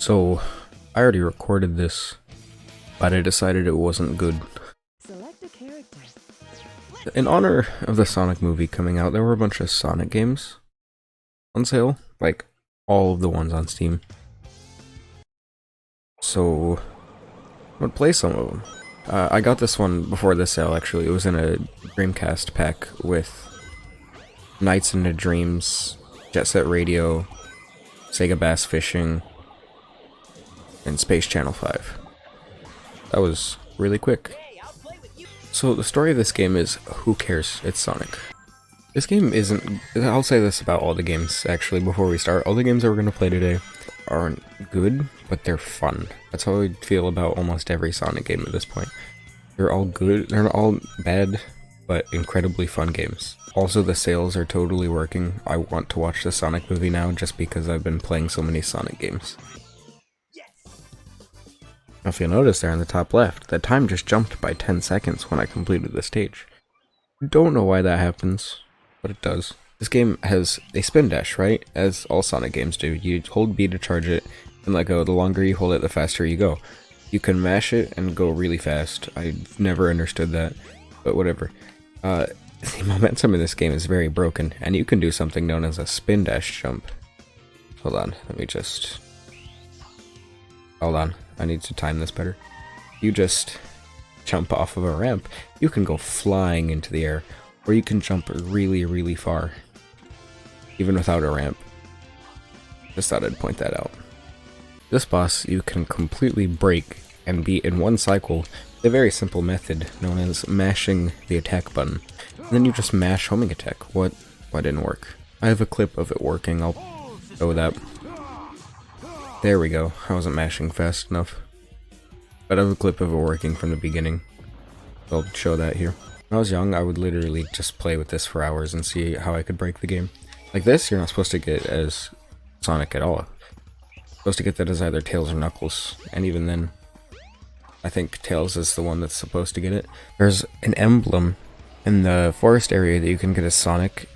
So, I already recorded this, but I decided it wasn't good. Select a character. In honor of the Sonic movie coming out, there were a bunch of Sonic games on sale, like all of the ones on Steam. So, I'm gonna play some of them. I got this one before the sale, actually. It was in a Dreamcast pack with Nights into Dreams, Jet Set Radio, Sega Bass Fishing, and Space Channel 5. That was really quick. So the story of this game is, who cares? It's Sonic. This game isn't... I'll say this about all the games, actually, before we start. All the games that we're going to play today aren't good, but they're fun. That's how I feel about almost every Sonic game at this point. They're all good, they're not all bad, but incredibly fun games. Also, the sales are totally working. I want to watch the Sonic movie now just because I've been playing so many Sonic games. If you'll notice there in the top left, the time just jumped by 10 seconds when I completed the stage. Don't know why that happens, but it does. This game has a spin dash, right? As all Sonic games do. You hold B to charge it and let go. The longer you hold it, the faster you go. You can mash it and go really fast. I've never understood that, but whatever. The momentum in this game is very broken, and you can do something known as a spin dash jump. Hold on, let me just... Hold on, I need to time this better. You just jump off of a ramp. You can go flying into the air, or you can jump really, really far, even without a ramp. Just thought I'd point that out. This boss you can completely break and beat in one cycle with a very simple method known as mashing the attack button. And then you just mash homing attack. What didn't work? I have a clip of it working, I'll show that. There we go, I wasn't mashing fast enough. But I have a clip of it working from the beginning. I'll show that here. When I was young, I would literally just play with this for hours and see how I could break the game. Like this, you're not supposed to get as Sonic at all. You're supposed to get that as either Tails or Knuckles, and even then, I think Tails is the one that's supposed to get it. There's an emblem in the forest area that you can get as Sonic.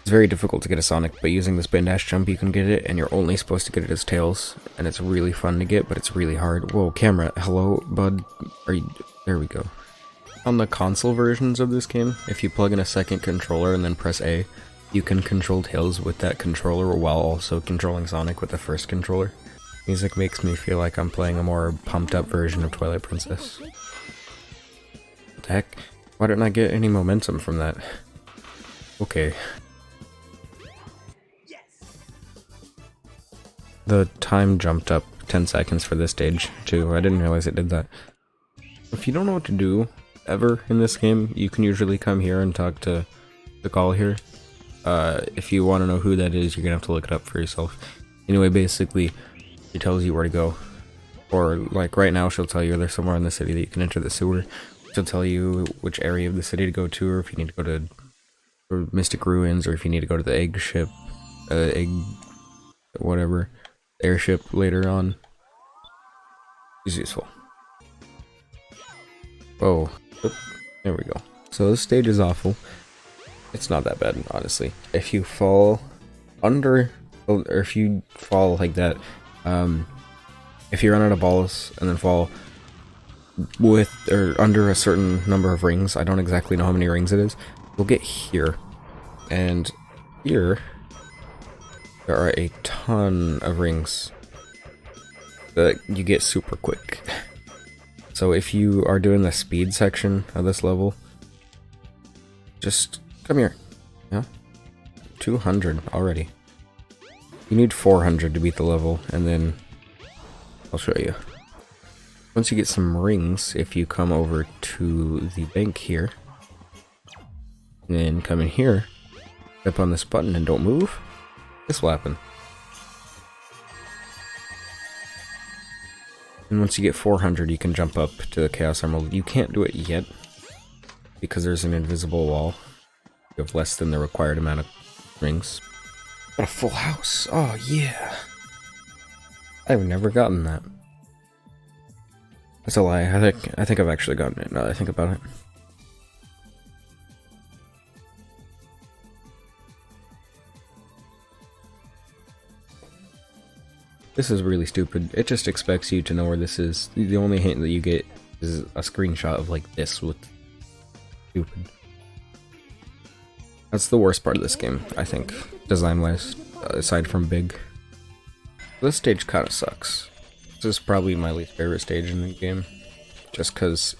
It's very difficult to get a Sonic, but using the spin dash jump you can get it, and you're only supposed to get it as Tails, and it's really fun to get, but it's really hard. Whoa, camera, hello, bud? Are you... There we go. On the console versions of this game, if you plug in a second controller and then press A, you can control Tails with that controller while also controlling Sonic with the first controller. Music makes me feel like I'm playing a more pumped up version of Twilight Princess. What the heck? Why didn't I get any momentum from that? Okay. The time jumped up 10 seconds for this stage, too. I didn't realize it did that. If you don't know what to do, ever, in this game, you can usually come here and talk to the call here. If you want to know who that is, you're gonna have to look it up for yourself. Anyway, basically, she tells you where to go. Or, like, right now, she'll tell you there's somewhere in the city that you can enter the sewer. She'll tell you which area of the city to go to, or if you need to go to Mystic Ruins, or if you need to go to the egg ship, whatever, airship later on. Is useful. Oh, there we go. So this stage is awful. It's not that bad, honestly. If you fall under, or if you fall like that, if you run out of balls and then fall with or under a certain number of rings, I don't exactly know how many rings it is, you'll get here. And here, there are a ton of rings that you get super quick. So if you are doing the speed section of this level, just come here. Yeah, 200 already. You need 400 to beat the level, and then I'll show you. Once you get some rings, if you come over to the bank here, and then come in here, tap on this button and don't move, this will happen. And once you get 400, you can jump up to the Chaos Emerald. You can't do it yet, because there's an invisible wall. You have less than the required amount of rings. Got a full house! Oh yeah! I've never gotten that. That's a lie. I think I've actually gotten it now that I think about it. This is really stupid. It just expects you to know where this is. The only hint that you get is a screenshot of like this with stupid. That's the worst part of this game, I think, design-wise, aside from big. This stage kind of sucks. This is probably my least favorite stage in the game, just because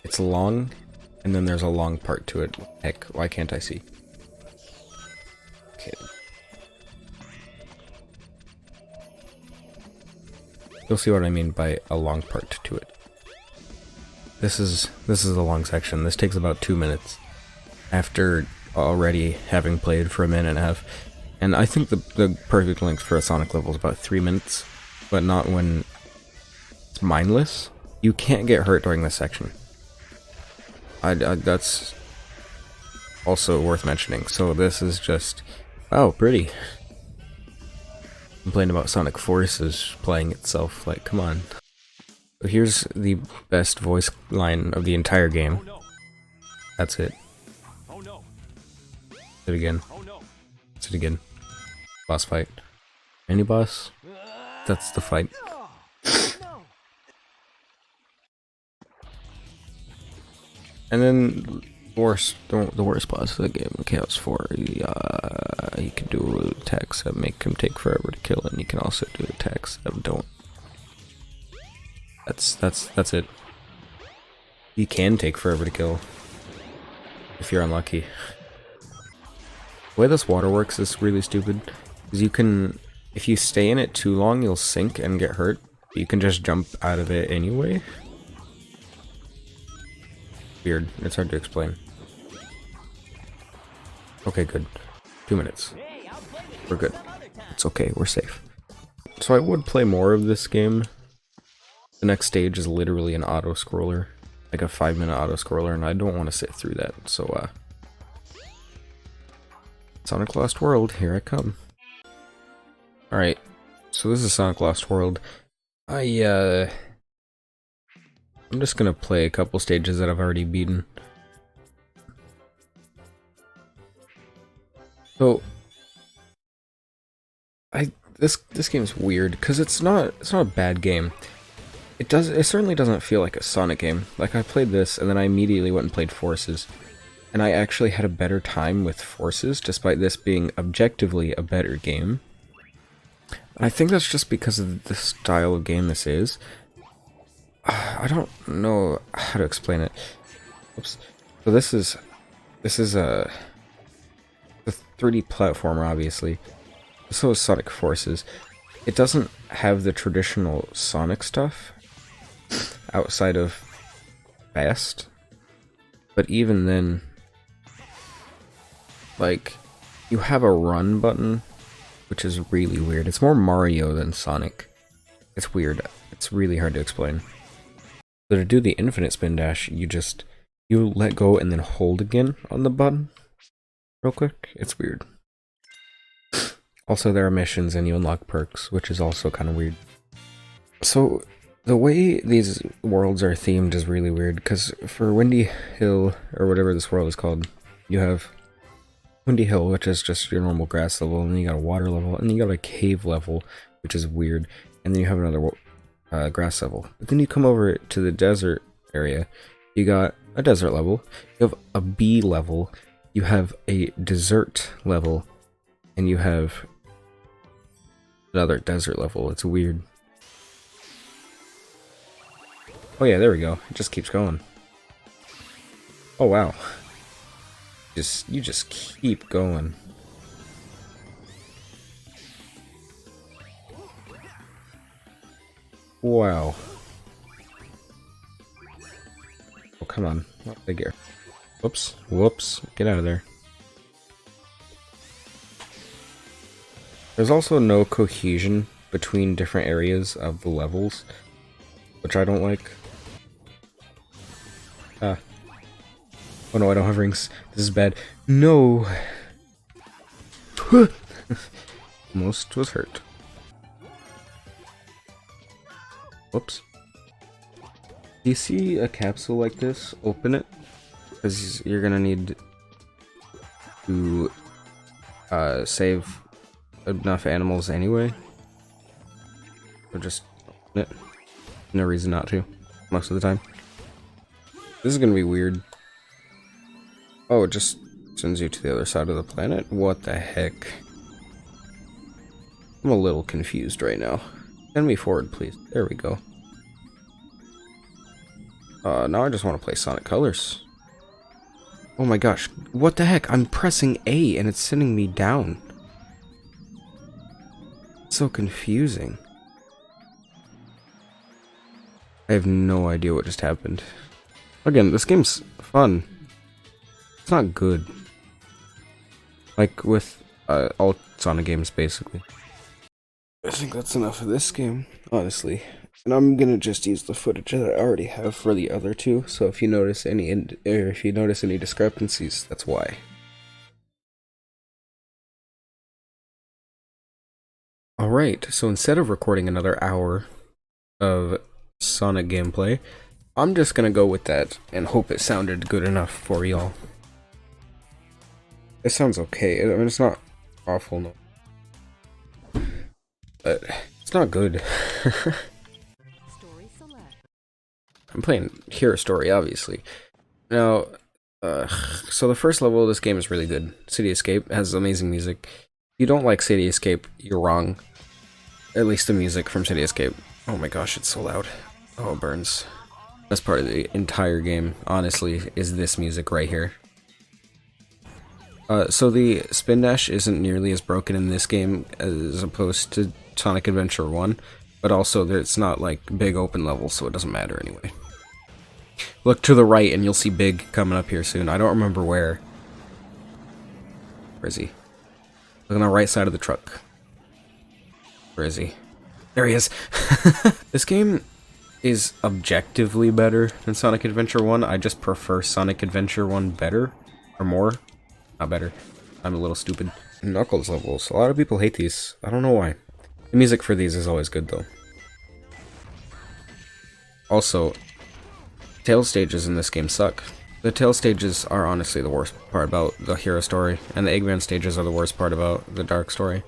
it's long, and then there's a long part to it. Heck, why can't I see? Okay. You'll see what I mean by a long part to it. This is a long section. This takes about 2 minutes after already having played for a minute and a half. And I think the perfect length for a Sonic level is about 3 minutes, but not when it's mindless. You can't get hurt during this section. That's also worth mentioning. So this is just, oh, pretty. Complain about Sonic Forces playing itself, like, come on. So here's the best voice line of the entire game. That's it. Do it again. Do it again. Boss fight. Any boss? That's the fight. And then the worst boss of the game, Chaos 4. You can do attacks that make him take forever to kill, and you can also do attacks that don't. That's it. You can take forever to kill if you're unlucky. The way this water works is really stupid, because you can, if you stay in it too long, you'll sink and get hurt. You can just jump out of it anyway. Weird. It's hard to explain. Okay, good. 2 minutes. We're good. It's okay, we're safe. So I would play more of this game. The next stage is literally an auto-scroller. Like a 5-minute auto-scroller, and I don't want to sit through that, so Sonic Lost World, here I come. Alright, so this is Sonic Lost World. I'm just gonna play a couple stages that I've already beaten. So this game's weird because it's not a bad game. It certainly doesn't feel like a Sonic game. Like, I played this and then I immediately went and played Forces, and I actually had a better time with Forces despite this being objectively a better game. And I think that's just because of the style of game this is. I don't know how to explain it. Oops. So this is a 3D platformer, obviously. So is Sonic Forces. It doesn't have the traditional Sonic stuff outside of Fast, but even then, like, you have a run button, which is really weird. It's more Mario than Sonic. It's weird. It's really hard to explain. So to do the infinite spin dash, you let go and then hold again on the button real quick. It's weird. Also, there are missions and you unlock perks, which is also kind of weird. So the way these worlds are themed is really weird, because for Windy Hill, or whatever this world is called, you have Windy Hill, which is just your normal grass level, and then you got a water level, and then you got a cave level, which is weird, and then you have another grass level. But then you come over to the desert area, you got a desert level, you have a bee level, you have a desert level, and you have another desert level. It's weird. Oh yeah, there we go. It just keeps going. Oh wow. You just keep going. Wow. Oh, come on. Not big air. Whoops. Whoops. Get out of there. There's also no cohesion between different areas of the levels, which I don't like. Oh no, I don't have rings. This is bad. No! Almost was hurt. Whoops. Do you see a capsule like this? Open it, because you're gonna need to save enough animals anyway. Or just open it. No reason not to, most of the time. This is gonna be weird. Oh, it just sends you to the other side of the planet? What the heck? I'm a little confused right now. Send me forward, please. There we go. Now I just want to play Sonic Colors. Oh my gosh, what the heck? I'm pressing A and it's sending me down. It's so confusing. I have no idea what just happened. Again, this game's fun. It's not good. Like with all Sonic games, basically. I think that's enough of this game, honestly. And I'm gonna just use the footage that I already have for the other two. So if you notice any discrepancies, that's why. Alright, so instead of recording another hour of Sonic gameplay, I'm just gonna go with that and hope it sounded good enough for y'all. It sounds okay. I mean, it's not awful, no. But it's not good. Story select. I'm playing Hero Story, obviously. Now, so the first level of this game is really good. City Escape has amazing music. If you don't like City Escape, you're wrong. At least the music from City Escape. Oh my gosh, it's so loud. Oh, it burns. Best part of the entire game, honestly, is this music right here. So the spin dash isn't nearly as broken in this game as opposed to Sonic Adventure 1, but also it's not like big open levels, so it doesn't matter anyway. Look to the right and you'll see Big coming up here soon. I don't remember where. Where is he? Look on the right side of the truck. Where is he? There he is! This game is objectively better than Sonic Adventure 1. I just prefer Sonic Adventure 1 better. Or more. Not better. I'm a little stupid. Knuckles levels. A lot of people hate these. I don't know why. The music for these is always good, though. Also, Tails stages in this game suck. The Tails stages are honestly the worst part about the Hero Story, and the Eggman stages are the worst part about the Dark Story.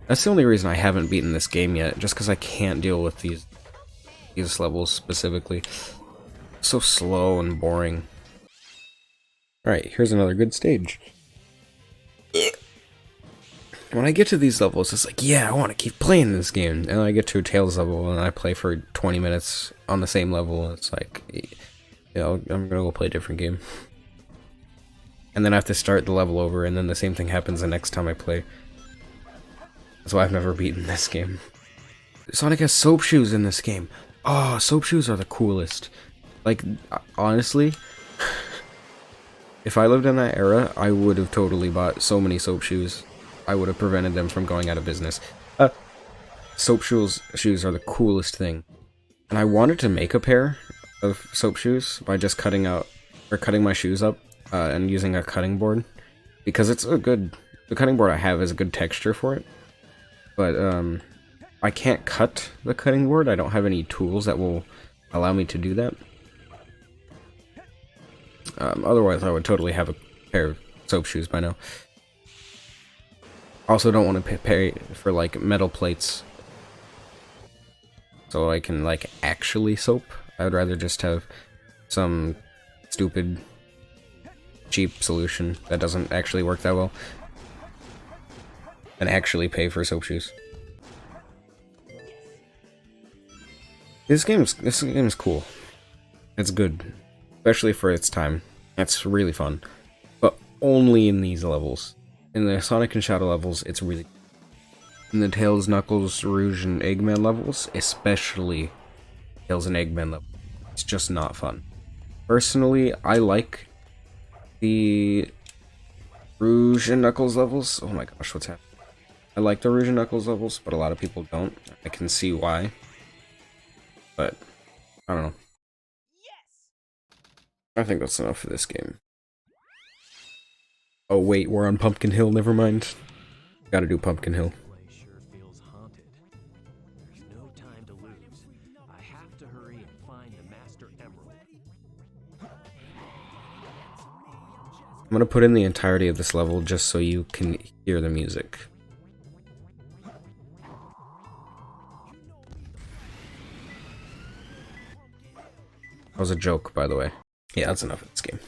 That's the only reason I haven't beaten this game yet, just because I can't deal with these levels specifically. So slow and boring. Alright, here's another good stage. When I get to these levels, it's like, yeah, I want to keep playing this game. And I get to a Tails level, and I play for 20 minutes on the same level, and it's like, yeah, I'm gonna go play a different game. And then I have to start the level over, and then the same thing happens the next time I play. That's why I've never beaten this game. Sonic has soap shoes in this game. Oh, soap shoes are the coolest. Like, honestly, if I lived in that era, I would have totally bought so many soap shoes. I would have prevented them from going out of business. Soap shoes are the coolest thing. And I wanted to make a pair of soap shoes by just cutting my shoes up and using a cutting board. Because the cutting board I have is a good texture for it. But I can't cut the cutting board. I don't have any tools that will allow me to do that. Otherwise, I would totally have a pair of soap shoes by now. Also, don't want to pay for like metal plates, so I can like actually soap. I would rather just have some stupid, cheap solution that doesn't actually work that well, than actually pay for soap shoes. This game's cool. It's good. Especially for its time. It's really fun. But only in these levels. In the Sonic and Shadow levels, it's really... In the Tails, Knuckles, Rouge, and Eggman levels, especially Tails and Eggman levels, it's just not fun. Personally, I like the Rouge and Knuckles levels. Oh my gosh, what's happening? I like the Rouge and Knuckles levels, but a lot of people don't. I can see why. But, I don't know. I think that's enough for this game. Oh wait, we're on Pumpkin Hill, never mind. Gotta do Pumpkin Hill. Sure feels haunted. There's no time to lose. I have to hurry and find the Master Emerald. I'm gonna put in the entirety of this level just so you can hear the music. That was a joke, by the way. Yeah, that's enough of this game.